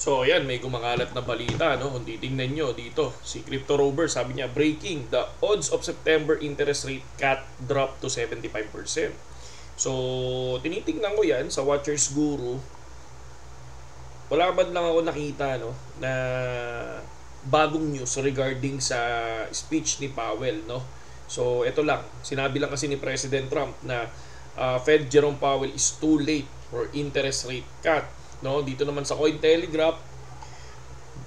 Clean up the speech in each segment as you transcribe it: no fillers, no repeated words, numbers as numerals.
So ayan, may kumakalat na balita, no? Kung titingnan nyo dito, si Crypto Rover sabi niya, breaking, the odds of September interest rate cut drop to 75%. So tinitingnan ko yan sa Watchers Guru. Wala man lang ako nakita, no, na bagong news regarding sa speech ni Powell, no? So ito lang, sinabi lang kasi ni President Trump na Fed Jerome Powell is too late for interest rate cut, no? Dito naman sa Cointelegraph,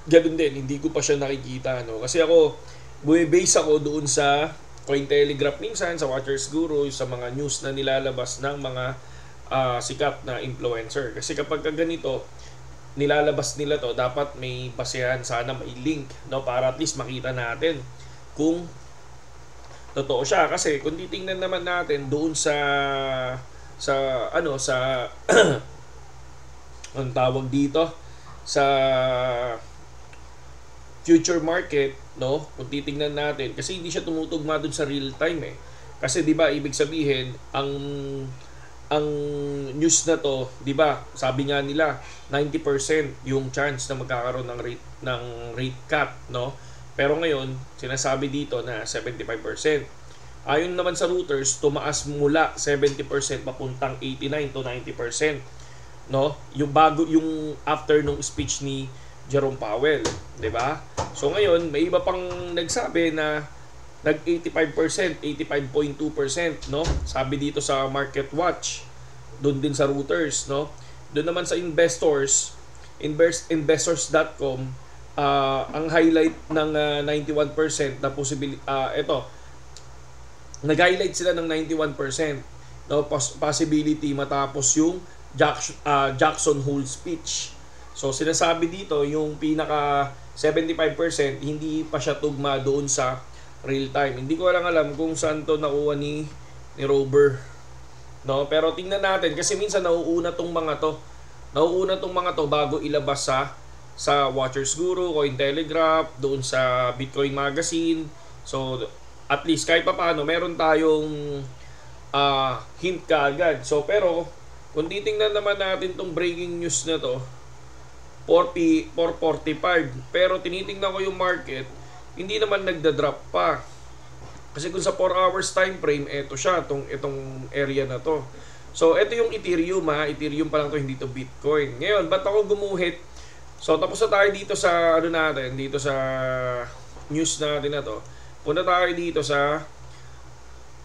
ganun din, hindi ko pa siya nakikita, no? Kasi ako, bumibase ako doon sa Cointelegraph minsan, sa Watchers Guru, sa mga news na nilalabas ng mga sikat na influencer. Kasi kapag ganito, nilalabas nila to, dapat may basehan, sana may link, no? Para at least makita natin kung totoo siya. Kasi kung titingnan naman natin doon sa ang tawag dito sa future market, no? Kung titingnan natin, kasi hindi siya tumutugma doon sa real time eh. Kasi 'di ba, ibig sabihin ang news na to, 'di ba? Sabi nga nila 90% yung chance na magkakaroon ng rate cut, no? Pero ngayon, sinasabi dito na 75%. Ayon naman sa Reuters, tumaas mula 70% papuntang 89 to 90%, no? Yung after nung speech ni Jerome Powell, 'di ba? So ngayon, may iba pang nagsabi na nag 85%, 85.2%, no? Sabi dito sa Market Watch, doon din sa Reuters, no? Doon naman sa investors.com, ang highlight ng 91% na possibility, nag-highlight sila ng 91%, no, possibility matapos yung Jackson Hole speech. So sinasabi dito yung pinaka 75% hindi pa siya tugma doon sa real time. Hindi ko lang alam kung saan to nakuha ni Rover, no? Pero tingnan natin kasi minsan nauuna tong mga to bago ilabas sa Watchers Guru, Cointelegraph, doon sa Bitcoin Magazine. So at least kahit pa paano meron tayong hint kaagad. So pero kung titingnan naman natin tong breaking news na to, 445, pero tinitingnan ko yung market, hindi naman nagda-drop pa. Kasi kung sa 4 hours time frame, eto siya, itong area na to. So ito yung Ethereum, Ethereum pa lang to, hindi to Bitcoin. Ngayon, ba't ako gumuhit? So tapos na tayo dito sa dito sa news natin na to. Punta tayo dito sa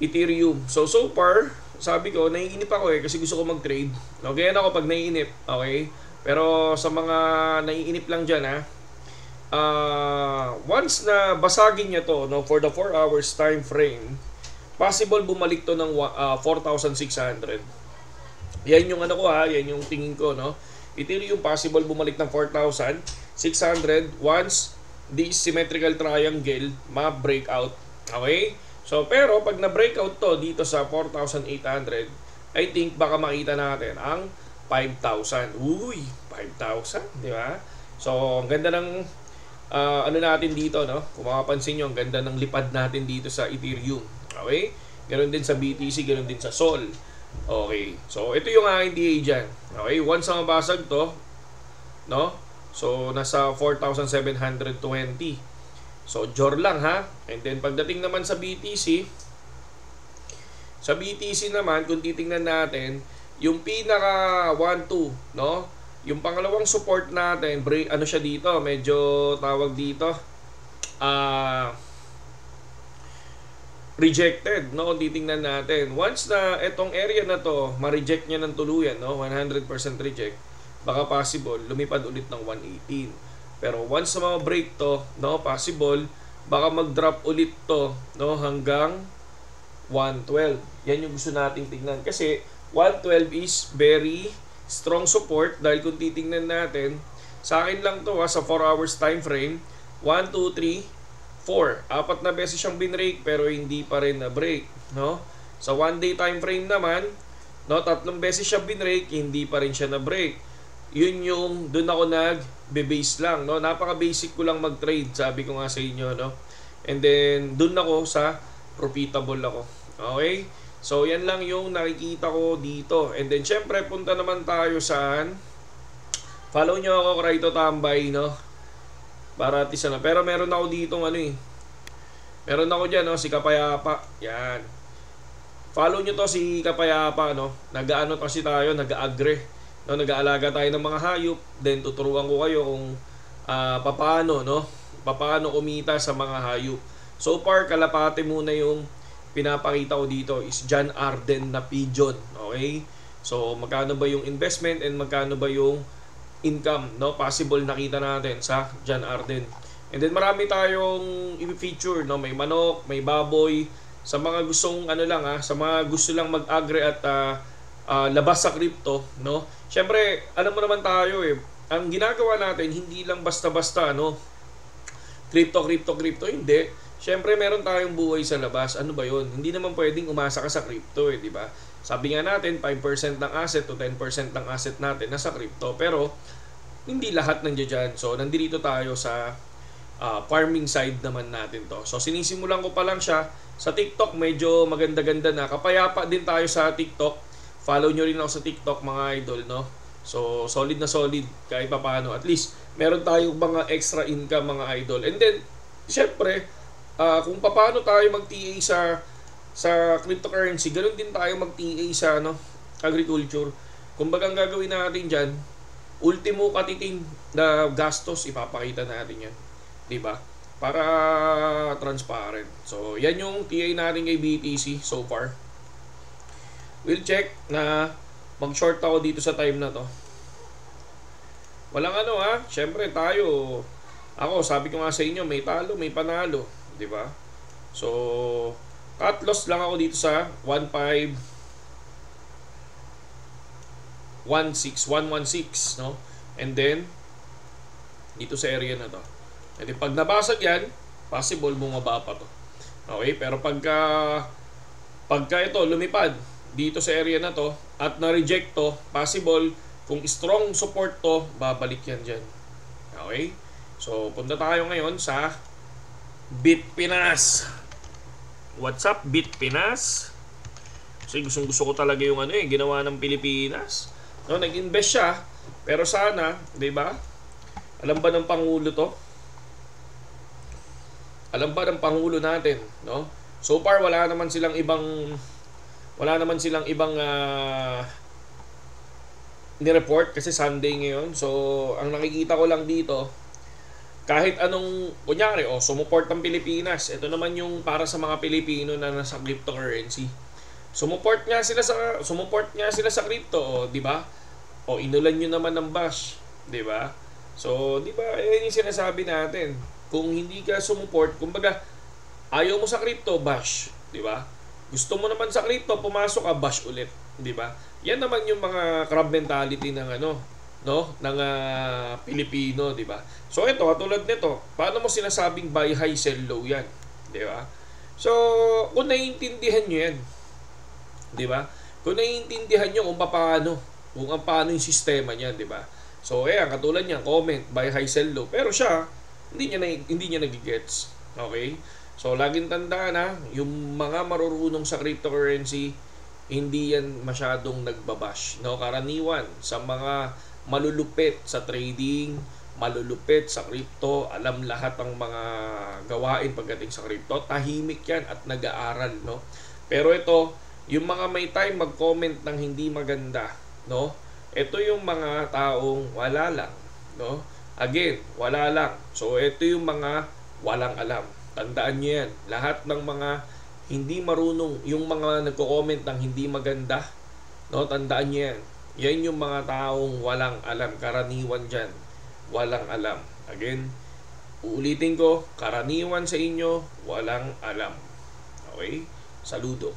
Ethereum. So far, sabi ko, naiinip ako kasi gusto ko mag-trade. Okay, ako pag naiinip, okay? Pero sa mga naiinip lang dyan, once na basagin niya to, no, for the 4 hours time frame, possible bumalik to ng 4,600. Yan yung yan yung tingin ko, no? Ethereum possible bumalik ng 4,600 once this symmetrical triangle ma-breakout. Okay? So, pero pag na-breakout to dito sa 4,800, I think baka makita natin ang 5,000. Uy, 5,000, di ba? So, ang ganda ng natin dito, no? Kung makapansin nyo, ang ganda ng lipad natin dito sa Ethereum. Okay? Ganoon din sa BTC, ganoon din sa Sol. Okay. So, ito yung INDA dyan. Okay? Once na mabasag to, no? So, nasa 4,720. So, jor lang, And then, pagdating naman sa BTC naman, kung titingnan natin, yung pinaka 1-2, no? Yung pangalawang support natin, siya dito, medyo tawag dito, rejected, no? Kung titingnan natin, once na itong area na to, ma-reject niya ng tuluyan, no? 100% reject, baka possible, lumipad ulit ng 118. Pero once na ma-break to, no? Possible, baka mag-drop ulit to, no? Hanggang 112. Yan yung gusto nating tingnan. Kasi 112 is very strong support dahil kung titingnan natin, sa akin lang to sa 4 hours time frame, 1, 2, 3, 4. 4 na beses siyang binrake pero hindi pa rin na break, no? Sa 1 day time frame naman, no, 3 beses siya binrake, hindi pa rin siya na break. Yun yung doon ako nag-base lang, no? Napaka-basic ko lang mag-trade, sabi ko nga sa inyo, no? And then doon ako sa profitable ako. Okay? So, yan lang yung nakikita ko dito. And then, syempre, punta naman tayo Follow nyo ako, Kraito Tambay, no? Para at least, ano. Pero meron ako dito, ano eh. Meron ako dyan, no? Si Kapayapa. Yan. Follow nyo to, si Kapayapa, no? Nag-ano kasi tayo, nag-agre. No? Nag-aalaga tayo ng mga hayop. Then, tuturuan ko kayo kung papaano, no? Papaano kumita sa mga hayop. So far, kalapate muna yung pinapakita ko dito is John Arden na pigeon. Okay? So, magkano ba yung investment and magkano ba yung income, no? Possible nakita natin sa John Arden. And then marami tayong i-feature, no? May manok, may baboy, sa mga gustong ano lang sa mga gusto lang mag-agri at labas sa crypto, no? Syempre, alam mo naman tayo ang ginagawa natin hindi lang basta-basta crypto, hindi. Syempre, meron tayong buhay sa labas. Ano ba 'yon? Hindi naman pwedeng umasa ka sa crypto, di ba? Sabi nga natin, 5% ng asset to 10% ng asset natin nasa crypto. Pero, hindi lahat nandiyan dyan. So, nandito tayo sa farming side naman natin to. So, sinisimulan ko pa lang siya. Sa TikTok, medyo maganda-ganda na. Kapayapa din tayo sa TikTok. Follow nyo rin ako sa TikTok, mga idol, no? So, solid na solid kahit pa paano. At least, meron tayong mga extra income, mga idol. And then, syempre, kung paano tayo mag-TA sa cryptocurrency, ganoon din tayo mag-TA sa agriculture. Kumbaga ang gagawin natin diyan, ultimo katiting na gastos ipapakita natin 'yan. 'Di ba? Para transparent. So, yan yung TA natin kay BTC so far. We'll check na mag-short ako dito sa time na to. Walang syempre tayo, ako sabi ko nga sa inyo, may talo, may panalo, 'di ba? So, cut loss lang ako dito sa 116, no? And then dito sa area na to. And then pag nabasag yan, possible bumaba pa to. Okay, pero pagka ito lumipad dito sa area na to at na-reject to, possible kung strong support to, babalik yan dyan. Okay? So, punta tayo ngayon sa Bitpinas. What's up, Bitpinas? Kasi gusto ko talaga yung ginawa ng Pilipinas. No, nag-invest siya, pero sana, 'di ba? Alam ba ng pangulo to? Alam ba ng pangulo natin, no? So far wala naman silang ibang ni-report kasi Sunday ngayon. So, ang nakikita ko lang dito, kahit anong, kunyari, sumuport ng Pilipinas. Ito naman yung para sa mga Pilipino na nasa cryptocurrency. Sumuport nga sila sa crypto, di ba? Inulan nyo naman ng bash, di ba? So, di ba, yan yung sinasabi natin. Kung hindi ka sumuport, kumbaga, ayaw mo sa crypto, bash, di ba? Gusto mo naman sa crypto, pumasok ka, bash ulit, di ba? Yan naman yung mga crab mentality ng ng Pilipino, di ba? So ito, katulad nito, paano mo sinasabing buy high sell low yan, di ba? So kung naiintindihan niyo yan, di ba? Kung naiintindihan niyo kung paano yung sistema niyan, di ba? So katulad niyan, comment buy high sell low, pero siya hindi niya nagigets. Okay? So laging tandaan yung mga marurunong sa cryptocurrency, hindi yan masyadong nagbabash, no? Karaniwan sa mga malulupit sa trading, malulupit sa crypto, alam lahat ng mga gawain pagdating sa crypto, tahimik yan at nag-aaral, no? Pero ito, yung mga may time mag-comment ng hindi maganda, no? Ito yung mga taong wala lang, no? Again, wala lang. So ito yung mga walang alam. Tandaan niyo yan. Lahat ng mga hindi marunong, yung mga nagko-comment ng hindi maganda, no? Tandaan niyo yan. Yan yung mga taong walang alam. Karaniwan dyan, walang alam. Again, uulitin ko, karaniwan sa inyo, walang alam. Okay? Saludo.